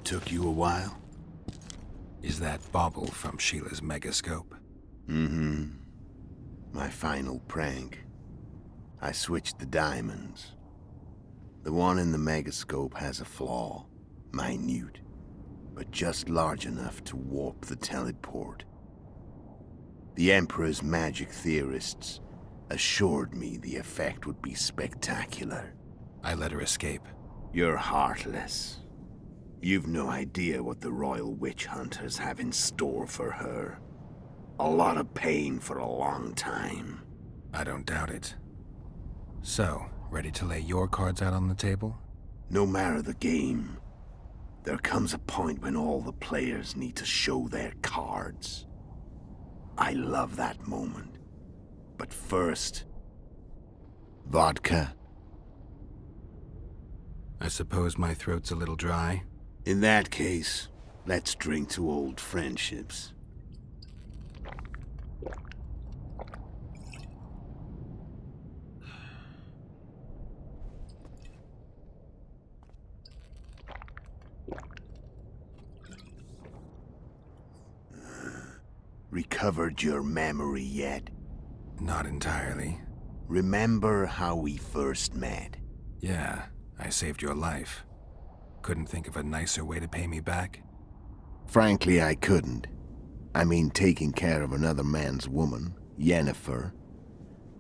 Took you a while? Is that bauble from Sheila's megascope? Mm-hmm. My final prank. I switched the diamonds. The one in the megascope has a flaw. Minute. But just large enough to warp the teleport. The Emperor's magic theorists assured me the effect would be spectacular. I let her escape. You're heartless. You've no idea what the royal witch hunters have in store for her. A lot of pain for a long time. I don't doubt it. So, ready to lay your cards out on the table? No matter the game, there comes a point when all the players need to show their cards. I love that moment. But first... vodka. I suppose my throat's a little dry. In that case, let's drink to old friendships. Recovered your memory yet? Not entirely. Remember how we first met? Yeah, I saved your life. Couldn't think of a nicer way to pay me back? Frankly, I couldn't. I mean, taking care of another man's woman, Yennefer.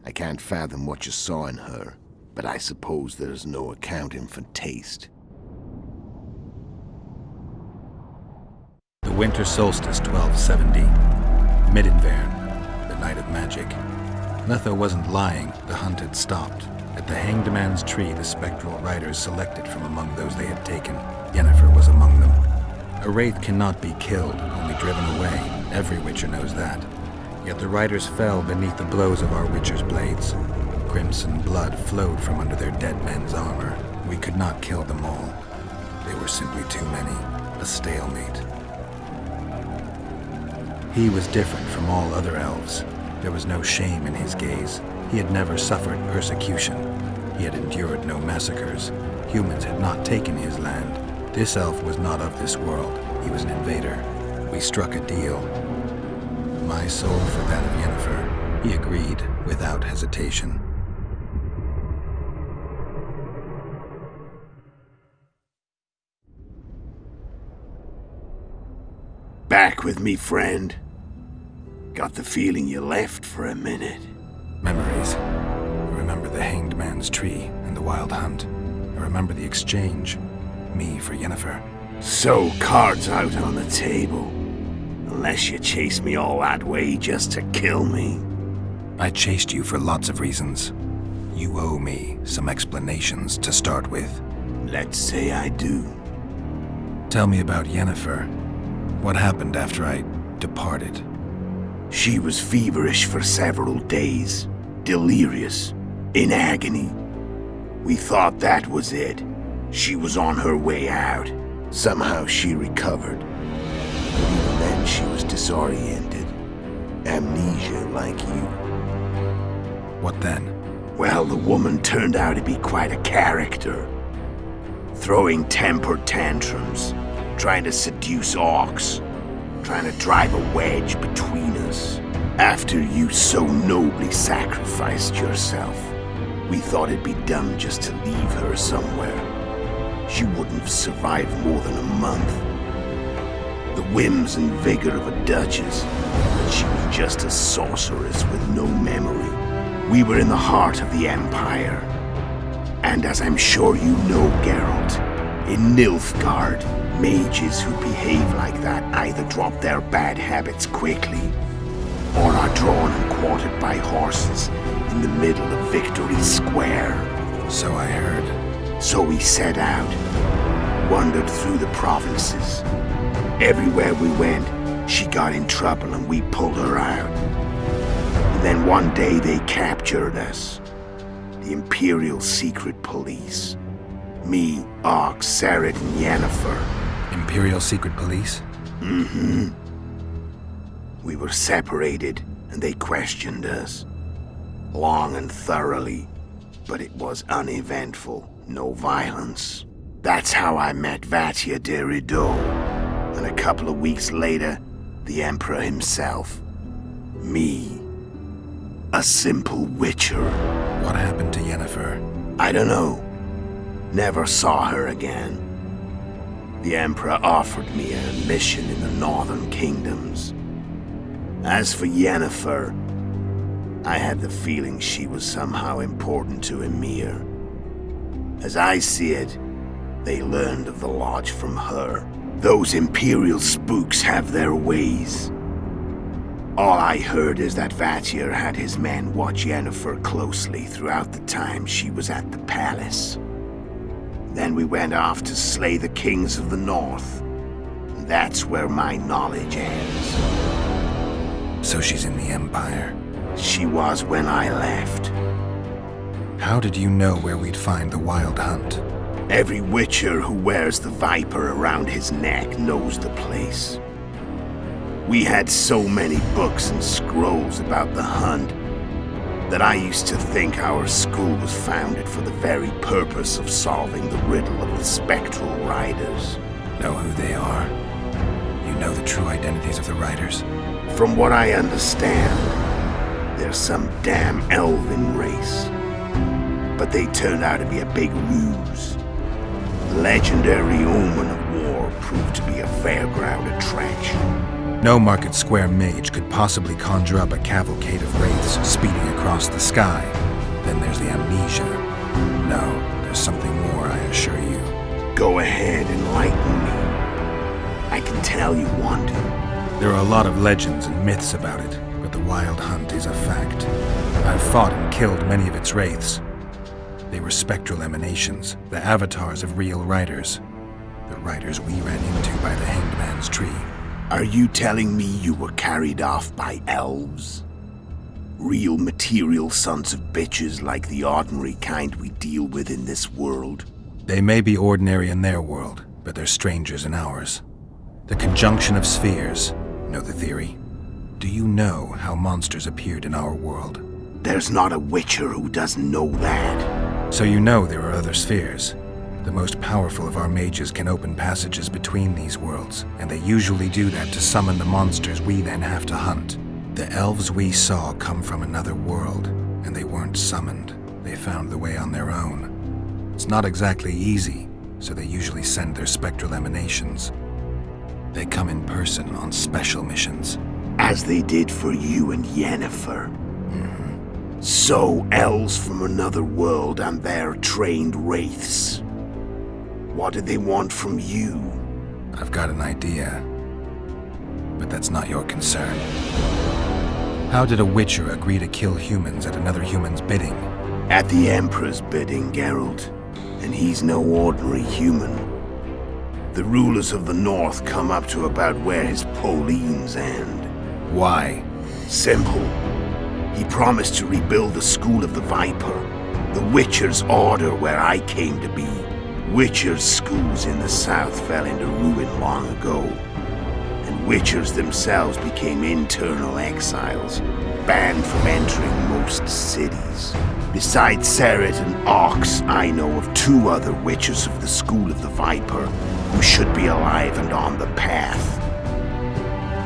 I can't fathom what you saw in her, but I suppose there's no accounting for taste. The winter solstice 1270. Midinvern, the night of magic. Letho wasn't lying, the hunt had stopped. At the Hanged Man's Tree, the spectral riders selected from among those they had taken. Yennefer was among them. A wraith cannot be killed, only driven away. Every Witcher knows that. Yet the riders fell beneath the blows of our Witcher's blades. Crimson blood flowed from under their dead men's armor. We could not kill them all. They were simply too many. A stalemate. He was different from all other elves. There was no shame in his gaze. He had never suffered persecution. He had endured no massacres. Humans had not taken his land. This elf was not of this world. He was an invader. We struck a deal. My soul for that of Yennefer. He agreed without hesitation. Back with me, friend. Got the feeling you left for a minute. Memories. I remember the Hanged Man's Tree and the Wild Hunt. I remember the exchange. Me for Yennefer. So, cards out on the table. Unless you chased me all that way just to kill me. I chased you for lots of reasons. You owe me some explanations to start with. Let's say I do. Tell me about Yennefer. What happened after I departed? She was feverish for several days, delirious, in agony. We thought that was it. She was on her way out. Somehow she recovered. But even then she was disoriented. Amnesia like you. What then? Well, the woman turned out to be quite a character. Throwing temper tantrums, trying to seduce orcs. Trying to drive a wedge between us. After you so nobly sacrificed yourself, we thought it'd be dumb just to leave her somewhere. She wouldn't have survived more than a month. The whims and vigor of a duchess, but she was just a sorceress with no memory. We were in the heart of the Empire. And as I'm sure you know, Geralt, in Nilfgaard, mages who behave like that either drop their bad habits quickly or are drawn and quartered by horses in the middle of Victory Square. So I heard. So we set out, wandered through the provinces. Everywhere we went, she got in trouble and we pulled her out. And then one day they captured us. The Imperial Secret Police. Me, Ark, Sarah, and Yennefer. Imperial Secret Police? Mm-hmm. We were separated, and they questioned us. Long and thoroughly, but it was uneventful, no violence. That's how I met Vatia de Rideau. And a couple of weeks later, the Emperor himself. Me. A simple Witcher. What happened to Yennefer? I don't know. Never saw her again. The Emperor offered me a mission in the northern kingdoms. As for Yennefer, I had the feeling she was somehow important to Emir. As I see it, they learned of the Lodge from her. Those Imperial spooks have their ways. All I heard is that Vatir had his men watch Yennefer closely throughout the time she was at the palace. Then we went off to slay the kings of the north. And that's where my knowledge ends. So she's in the Empire? She was when I left. How did you know where we'd find the Wild Hunt? Every Witcher who wears the viper around his neck knows the place. We had so many books and scrolls about the hunt that I used to think our school was founded for the very purpose of solving the riddle of the spectral riders. Know who they are? You know the true identities of the riders? From what I understand, they're some damn elven race. But they turned out to be a big ruse. The legendary omen of war proved to be a fairground attraction. No Market Square mage could possibly conjure up a cavalcade of wraiths speeding across the sky. Then there's the amnesia. No, there's something more, I assure you. Go ahead, enlighten me. I can tell you want to. There are a lot of legends and myths about it, but the Wild Hunt is a fact. I've fought and killed many of its wraiths. They were spectral emanations, the avatars of real riders. The riders we ran into by the Hanged Man's Tree. Are you telling me you were carried off by elves? Real material sons of bitches like the ordinary kind we deal with in this world? They may be ordinary in their world, but they're strangers in ours. The conjunction of spheres. Know the theory? Do you know how monsters appeared in our world? There's not a Witcher who doesn't know that. So you know there are other spheres. The most powerful of our mages can open passages between these worlds, and they usually do that to summon the monsters we then have to hunt. The elves we saw come from another world, and they weren't summoned. They found the way on their own. It's not exactly easy, so they usually send their spectral emanations. They come in person on special missions. As they did for you and Yennefer. So, elves from another world and their trained wraiths. What did they want from you? I've got an idea, but that's not your concern. How did a Witcher agree to kill humans at another human's bidding? At the Emperor's bidding, Geralt. And he's no ordinary human. The rulers of the North come up to about where his Pauline's end. Why? Simple. He promised to rebuild the School of the Viper, the Witcher's order where I came to be. Witcher's schools in the south fell into ruin long ago, and Witchers themselves became internal exiles, banned from entering most cities. Besides Seret and Ox, I know of 2 other Witchers of the School of the Viper who should be alive and on the path.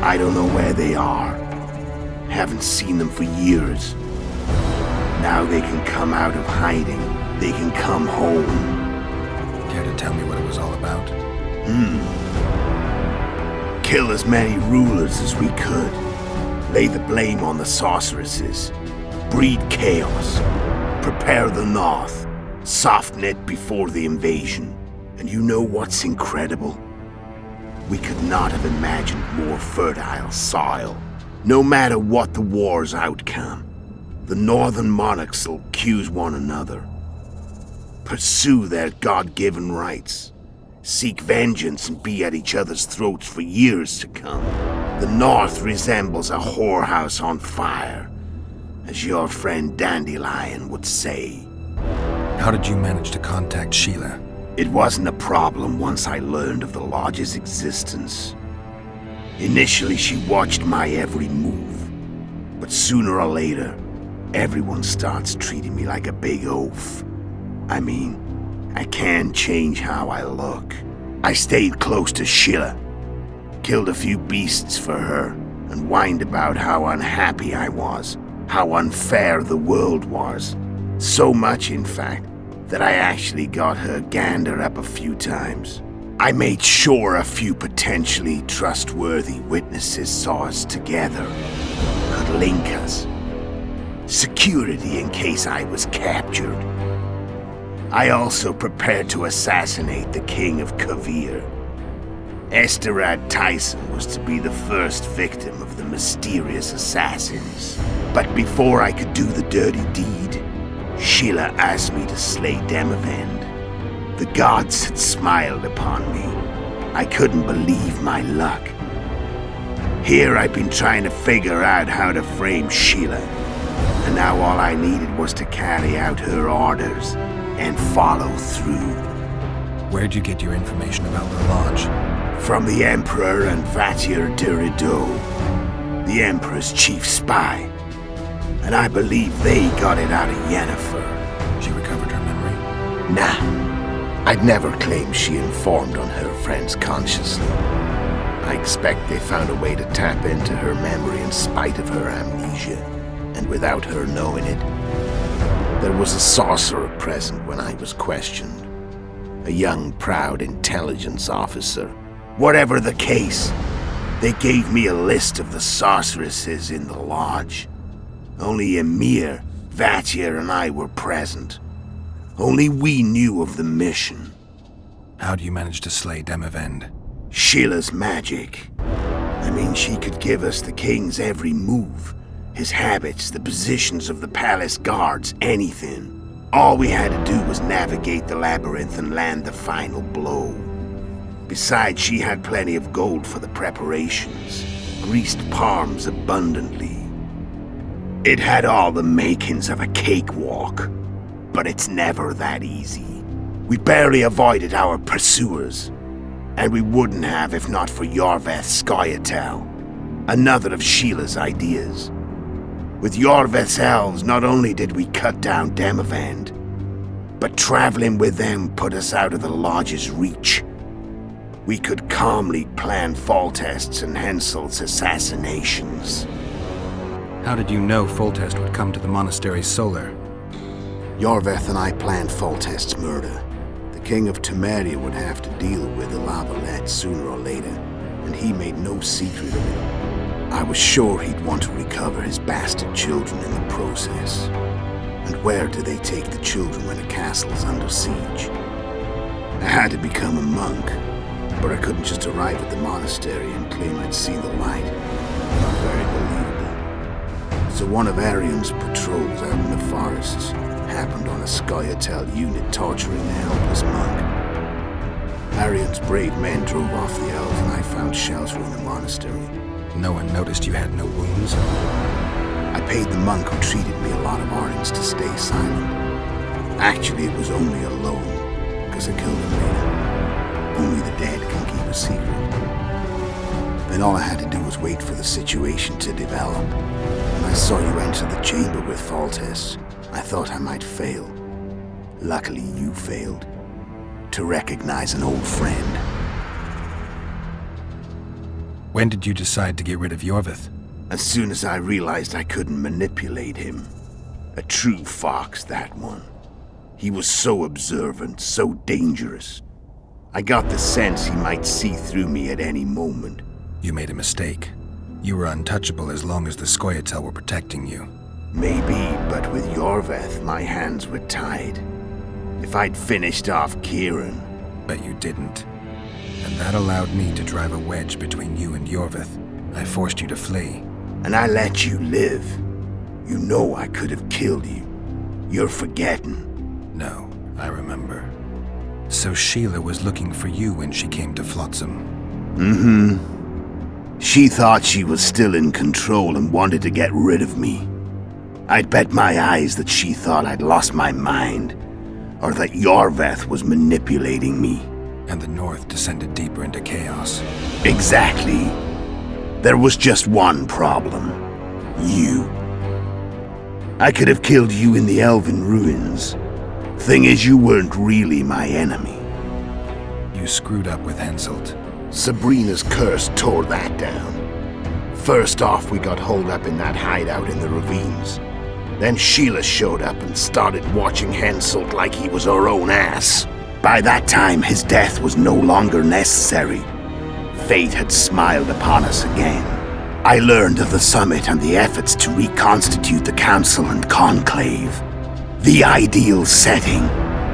I don't know where they are. Haven't seen them for years. Now they can come out of hiding. They can come home. Care to tell me what it was all about? Kill as many rulers as we could. Lay the blame on the sorceresses. Breed chaos. Prepare the North. Soften it before the invasion. And you know what's incredible? We could not have imagined more fertile soil. No matter what the war's outcome, the northern monarchs will accuse one another. Pursue their God-given rights. Seek vengeance and be at each other's throats for years to come. The North resembles a whorehouse on fire, as your friend Dandelion would say. How did you manage to contact Sheila? It wasn't a problem once I learned of the Lodge's existence. Initially, she watched my every move. But sooner or later, everyone starts treating me like a big oaf. I mean, I can't change how I look. I stayed close to Sheila, killed a few beasts for her, and whined about how unhappy I was, how unfair the world was. So much, in fact, that I actually got her gander up a few times. I made sure a few potentially trustworthy witnesses saw us together, could link us. Security in case I was captured. I also prepared to assassinate the King of Kavir. Esterad Tyson was to be the first victim of the mysterious assassins. But before I could do the dirty deed, Sheila asked me to slay Demavend. The gods had smiled upon me. I couldn't believe my luck. Here I've been trying to figure out how to frame Sheila, and now all I needed was to carry out her orders and follow through. Where'd you get your information about the Lodge? From the Emperor and Vattir Dirido, the Emperor's chief spy. And I believe they got it out of Yennefer. She recovered her memory? Nah. I'd never claimed she informed on her friends consciously. I expect they found a way to tap into her memory in spite of her amnesia, and without her knowing it. There was a sorcerer present when I was questioned. A young, proud intelligence officer. Whatever the case, they gave me a list of the sorceresses in the lodge. Only Emir, Vattir, and I were present. Only we knew of the mission. How do you manage to slay Demavend? Sheila's magic. I mean, she could give us the king's every move. His habits, the positions of the palace guards, anything. All we had to do was navigate the labyrinth and land the final blow. Besides, she had plenty of gold for the preparations. Greased palms abundantly. It had all the makings of a cakewalk. But it's never that easy. We barely avoided our pursuers. And we wouldn't have if not for Iorveth Scoia'tael, another of Sheila's ideas. With Iorveth's elves, not only did we cut down Demavend, but traveling with them put us out of the Lodge's reach. We could calmly plan Foltest's and Hensel's assassinations. How did you know Foltest would come to the monastery solar? Iorveth and I planned Foltest's murder. The King of Temeria would have to deal with the Lavalette sooner or later, and he made no secret of it. I was sure he'd want to recover his bastard children in the process. And where do they take the children when a castle's under siege? I had to become a monk, but I couldn't just arrive at the monastery and claim I'd seen the light. Not very believable. So one of Arion's patrols out in the forests happened on a Scoia'tael unit torturing a helpless monk. Arion's brave men drove off the elves and I found shelter in the monastery. No one noticed you had no wounds? I paid the monk who treated me a lot of ornings to stay silent. Actually, it was only a loan, because I killed him later. Only the dead can keep a secret. Then all I had to do was wait for the situation to develop. When I saw you enter the chamber with Foltest, I thought I might fail. Luckily, you failed. To recognize an old friend. When did you decide to get rid of Iorveth? As soon as I realized I couldn't manipulate him. A true fox, that one. He was so observant, so dangerous. I got the sense he might see through me at any moment. You made a mistake. You were untouchable as long as the Scoia'tael were protecting you. Maybe, but with Iorveth, my hands were tied. If I'd finished off Kieran... But you didn't. And that allowed me to drive a wedge between you and Iorveth. I forced you to flee. And I let you live. You know I could have killed you. You're forgetting. No, I remember. So Sheila was looking for you when she came to Flotsam. Mm-hmm. She thought she was still in control and wanted to get rid of me. I'd bet my eyes that she thought I'd lost my mind, or that Iorveth was manipulating me. And the North descended deeper into chaos. Exactly. There was just one problem. You. I could have killed you in the Elven ruins, Thing is, you weren't really my enemy. You screwed up with Henselt. Sabrina's curse tore that down. First off, we got holed up in that hideout in the ravines. Then Sheila showed up and started watching Henselt like he was her own ass. By that time, his death was no longer necessary. Fate had smiled upon us again. I learned of the summit and the efforts to reconstitute the council and conclave. The ideal setting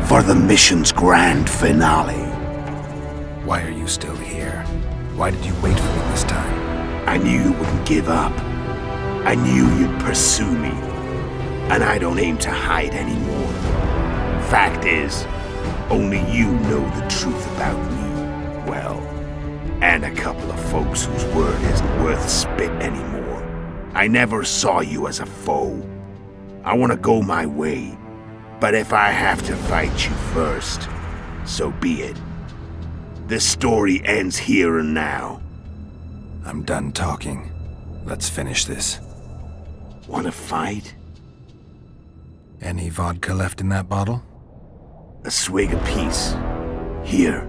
for the mission's grand finale. Why are you still here? Why did you wait for me this time? I knew you wouldn't give up. I knew you'd pursue me. And I don't aim to hide anymore. Fact is, only you know the truth about me, well, and a couple of folks whose word isn't worth spit anymore. I never saw you as a foe. I want to go my way, but if I have to fight you first, so be it. This story ends here and now. I'm done talking. Let's finish this. Want to fight? Any vodka left in that bottle? A swig apiece. Here.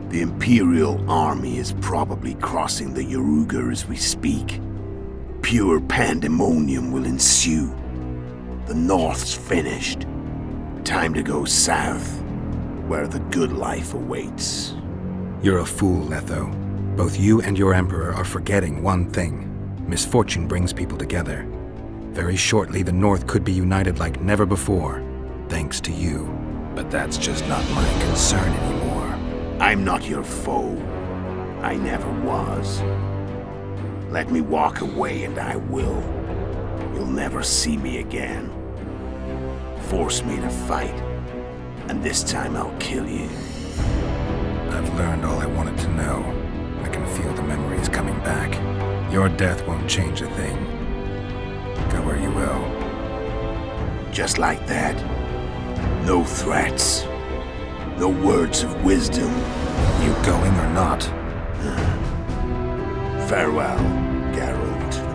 The Imperial army is probably crossing the Yaruga as we speak. Pure pandemonium will ensue. The North's finished. Time to go south, where the good life awaits. You're a fool, Letho. Both you and your Emperor are forgetting one thing. Misfortune brings people together. Very shortly, the North could be united like never before, thanks to you. But that's just not my concern anymore. I'm not your foe. I never was. Let me walk away and I will. You'll never see me again. Force me to fight, and this time I'll kill you. I've learned all I wanted to know. I can feel the memories coming back. Your death won't change a thing. Go where you will. Just like that. No threats. No words of wisdom. You going or not? Farewell, Geralt.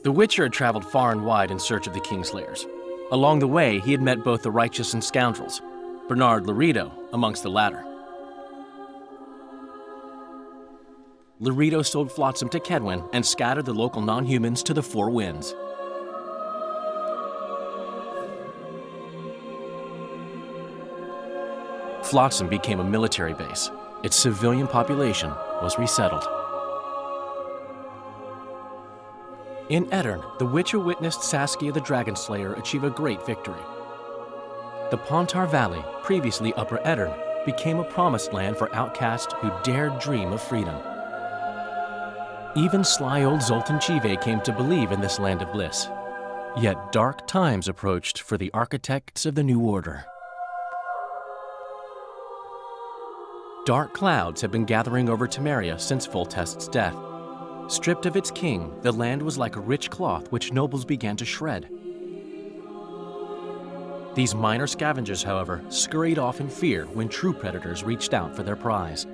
The Witcher had traveled far and wide in search of the Kingslayers. Along the way, he had met both the righteous and scoundrels, Bernard Laredo amongst the latter. Laredo sold Flotsam to Kedwin and scattered the local non-humans to the four winds. Flotsam became a military base. Its civilian population was resettled. In Edirn, the Witcher witnessed Saskia the Dragonslayer achieve a great victory. The Pontar Valley, previously Upper Edirn, became a promised land for outcasts who dared dream of freedom. Even sly old Zoltan Chive came to believe in this land of bliss. Yet dark times approached for the architects of the New Order. Dark clouds had been gathering over Temeria since Foltest's death. Stripped of its king, the land was like a rich cloth which nobles began to shred. These minor scavengers, however, scurried off in fear when true predators reached out for their prize.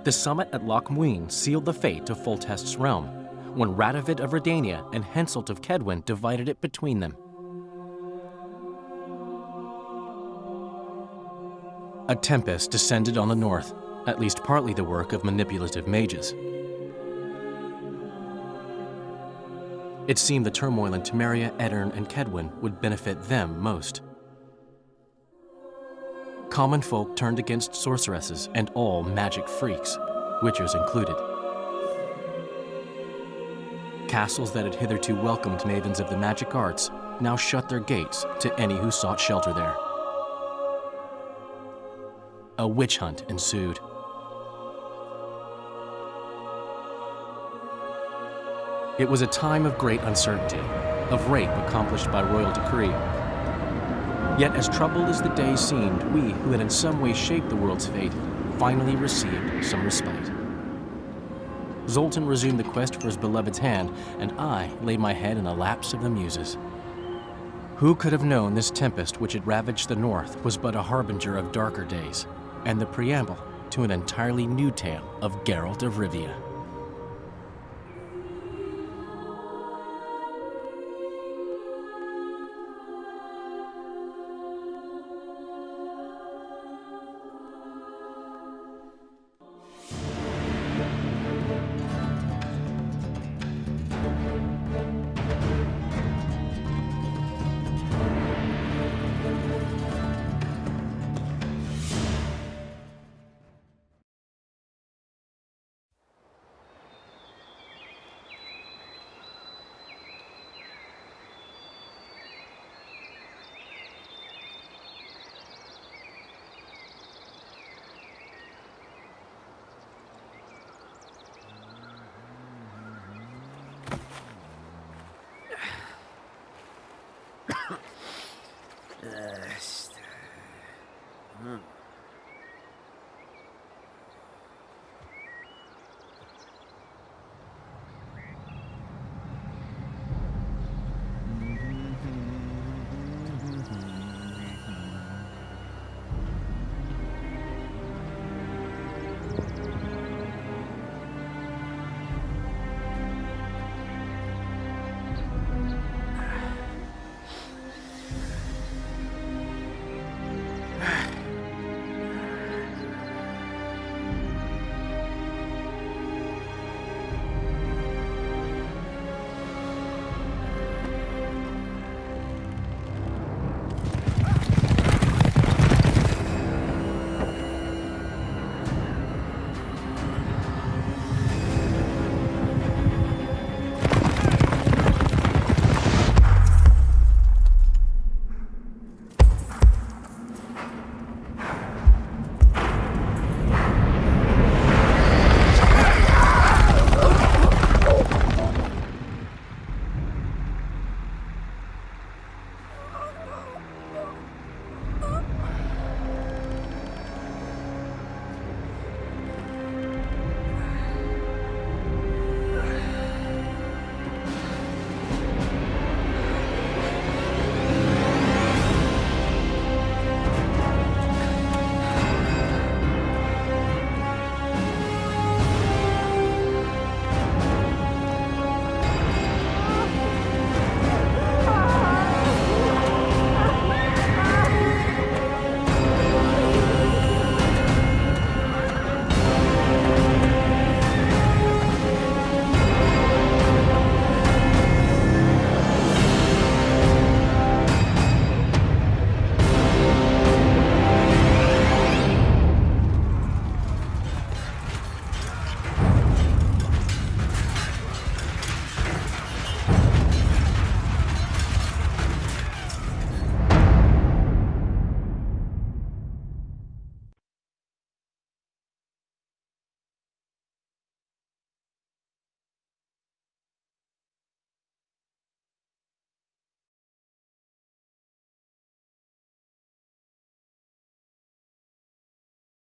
The summit at Loch Muin sealed the fate of Foltest's realm, when Radovid of Redania and Henselt of Kedwin divided it between them. A tempest descended on the north, at least partly the work of manipulative mages. It seemed the turmoil in Temeria, Aedirn, and Kedwin would benefit them most. Common folk turned against sorceresses and all magic freaks, witchers included. Castles that had hitherto welcomed mavens of the magic arts now shut their gates to any who sought shelter there. A witch hunt ensued. It was a time of great uncertainty, of rape accomplished by royal decree. Yet as troubled as the days seemed, we, who had in some way shaped the world's fate, finally received some respite. Zoltan resumed the quest for his beloved's hand, and I laid my head in a lapse of the muses. Who could have known this tempest which had ravaged the north was but a harbinger of darker days, and the preamble to an entirely new tale of Geralt of Rivia.